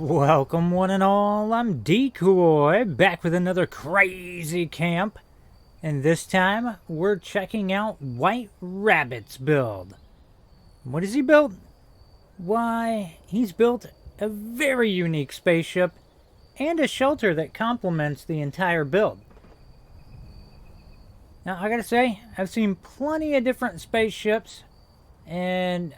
Welcome one and all, I'm Decoy, back with another crazy camp. And this time, we're checking out White Rabbit's build. What has he built? Why, he's built a very unique spaceship and a shelter that complements the entire build. Now, I gotta say, I've seen plenty of different spaceships, and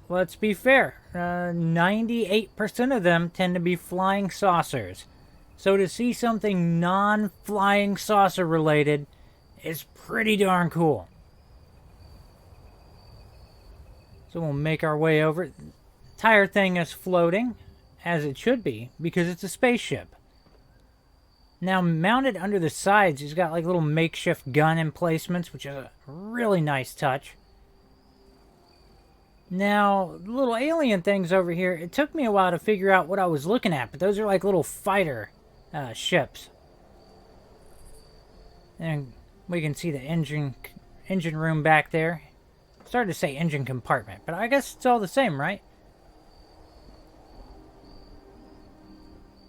let's be fair, 98% of them tend to be flying saucers. So to see something non-flying saucer related is pretty darn cool. So we'll make our way over. The entire thing is floating, as it should be, because it's a spaceship. Now, mounted under the sides, he's got like little makeshift gun emplacements, which is a really nice touch. Now, the little alien things over here, it took me a while to figure out what I was looking at, but those are like little fighter ships. And we can see the engine room back there. Started to say engine compartment, but I guess it's all the same, right?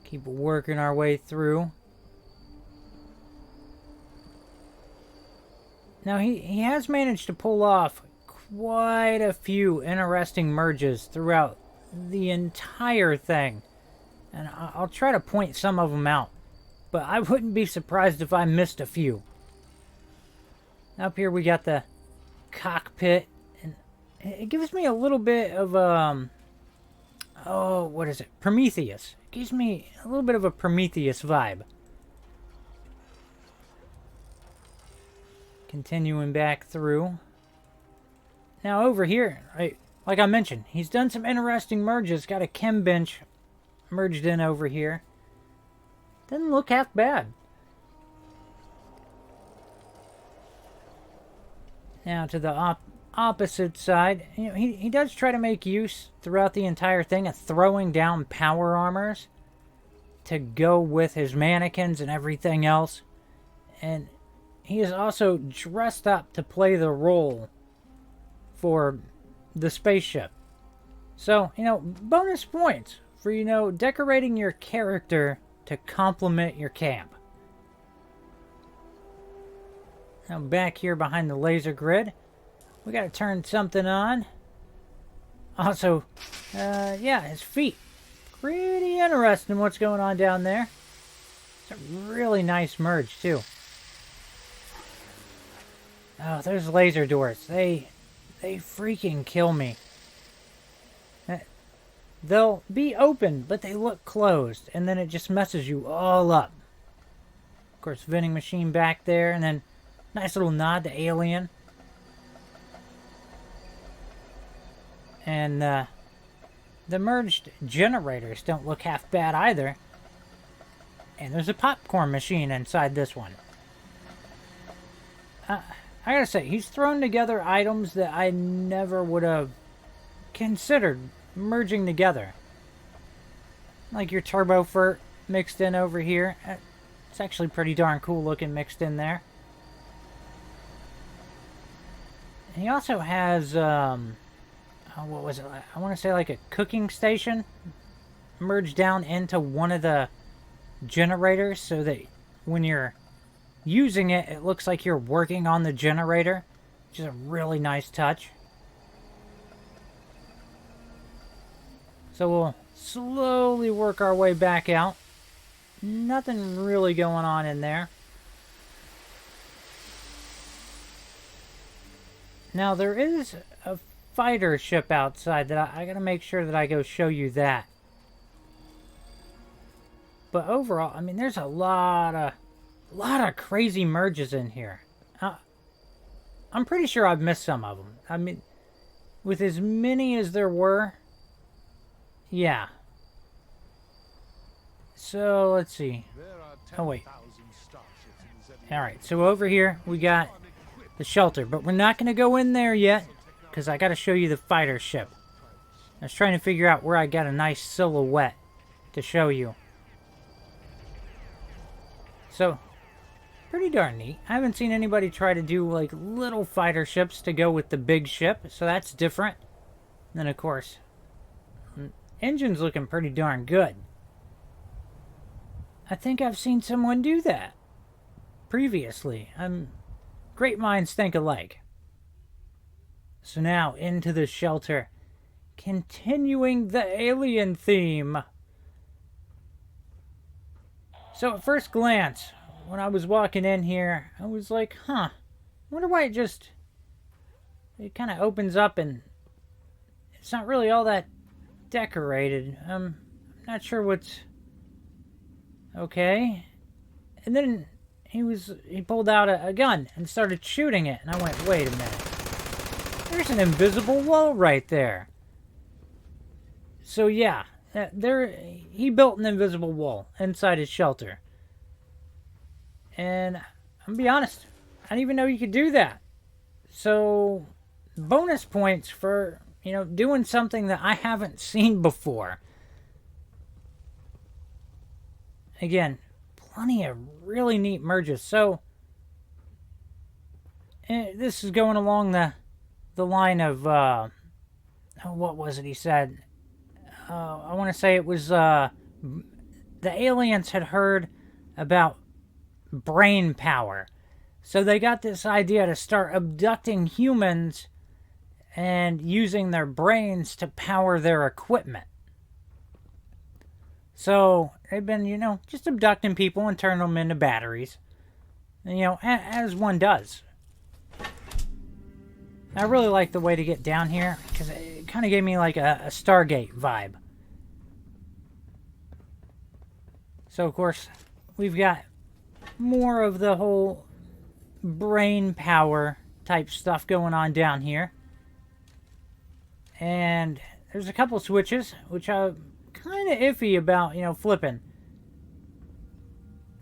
Keep working our way through. Now, he has managed to pull off quite a few interesting merges throughout the entire thing. And I'll try to point some of them out. But I wouldn't be surprised if I missed a few. Up here we got the cockpit. And it gives me a little bit of, oh, what is it? Prometheus. It gives me a little bit of a Prometheus vibe. Continuing back through. Now over here, like I mentioned, he's done some interesting merges. Got a chem bench merged in over here. Doesn't look half bad. Now to the opposite side, you know, he does try to make use throughout the entire thing of throwing down power armors to go with his mannequins and everything else. And he is also dressed up to play the role for the spaceship. So, you know, bonus points for, you know, decorating your character to complement your camp. Now back here behind the laser grid, we gotta turn something on. Also, yeah, his feet. Pretty interesting what's going on down there. It's a really nice merge, too. Oh, those laser doors. They freaking kill me. They'll be open, but they look closed, and then it just messes you all up. Of course, vending machine back there, and then nice little nod to Alien. And the merged generators don't look half bad either. And there's a popcorn machine inside this one. I gotta say, he's thrown together items that I never would have considered merging together. Like your turbo fert mixed in over here. It's actually pretty darn cool looking mixed in there. And he also has, what was it? I want to say like a cooking station merged down into one of the generators so that when you're using it, it looks like you're working on the generator, which is a really nice touch. So we'll slowly work our way back out. Nothing really going on in there. Now there is a fighter ship outside that I gotta make sure that I go show you that. But overall, I mean, there's a lot of crazy merges in here. I'm pretty sure I've missed some of them. I mean, with as many as there were, yeah. So, let's see. Oh, wait. Alright, so over here, we got the shelter. But we're not going to go in there yet, because I got to show you the fighter ship. I was trying to figure out where I got a nice silhouette to show you. So, pretty darn neat. I haven't seen anybody try to do like little fighter ships to go with the big ship, so that's different. And then of course, Engine's looking pretty darn good. I think I've seen someone do that previously. Great minds think alike. So now, into the shelter. Continuing the alien theme. So at first glance, when I was walking in here, I was like, huh, I wonder why it kind of opens up and it's not really all that decorated. I'm not sure what's okay. And then he pulled out a gun and started shooting it, and I went, wait a minute. There's an invisible wall right there. So yeah, he built an invisible wall inside his shelter. And I'm gonna be honest, I didn't even know you could do that. So bonus points for, doing something that I haven't seen before. Again, plenty of really neat merges. So this is going along the line of what was it he said? I want to say it was the aliens had heard about brain power. So they got this idea to start abducting humans and using their brains to power their equipment. So they've been, just abducting people and turning them into batteries. As one does. I really like the way to get down here because it kind of gave me like a Stargate vibe. So, of course, we've got more of the whole brain power type stuff going on down here. And there's a couple switches, which I'm kind of iffy about, flipping.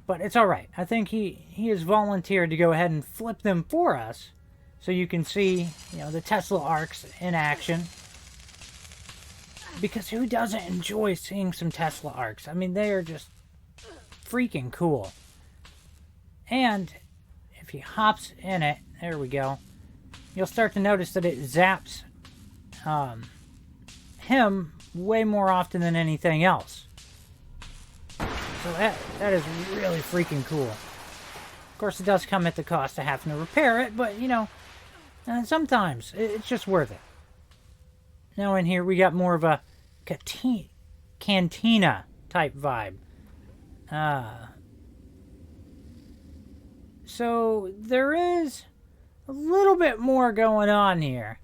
But it's alright. I think he has volunteered to go ahead and flip them for us. So you can see, the Tesla arcs in action. Because who doesn't enjoy seeing some Tesla arcs? I mean, they are just freaking cool. And if he hops in it, there we go, you'll start to notice that it zaps him way more often than anything else. So that is really freaking cool. Of course, it does come at the cost of having to repair it, but, sometimes it's just worth it. Now in here, we got more of a cantina type vibe. So there is a little bit more going on here.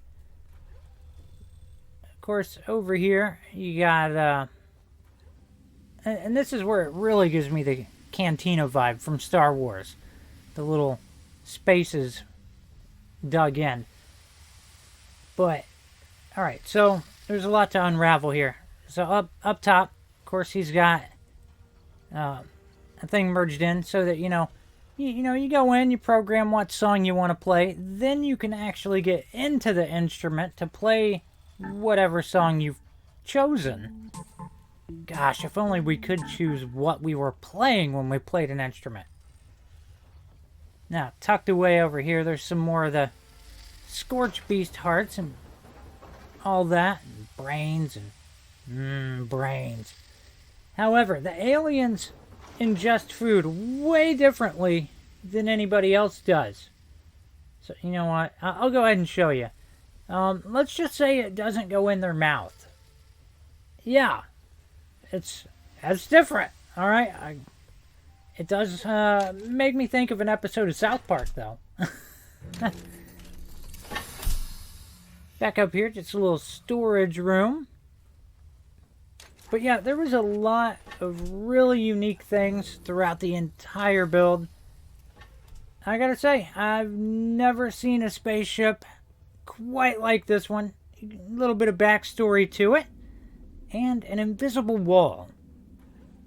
Of course, over here you got and this is where it really gives me the cantina vibe from Star Wars. The little spaces dug in. But alright, so there's a lot to unravel here. So up top, of course, he's got a thing merged in so that, you go in, you program what song you want to play, then you can actually get into the instrument to play whatever song you've chosen. Gosh, if only we could choose what we were playing when we played an instrument. Now, tucked away over here, there's some more of the Scorch Beast hearts and all that, and brains and brains. However, the aliens ingest food way differently than anybody else does. So, you know what? I'll go ahead and show you. Let's just say it doesn't go in their mouth. Yeah, that's different. All right, it does make me think of an episode of South Park, though. Back up here, just a little storage room. But yeah, there was a lot of really unique things throughout the entire build. I gotta say, I've never seen a spaceship quite like this one. A little bit of backstory to it. And an invisible wall.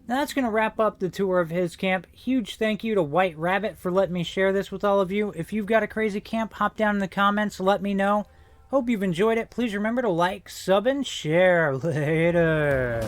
Now that's going to wrap up the tour of his camp. Huge thank you to White Rabbit for letting me share this with all of you. If you've got a crazy camp, hop down in the comments, let me know. Hope you've enjoyed it. Please remember to like, sub, and share. Later.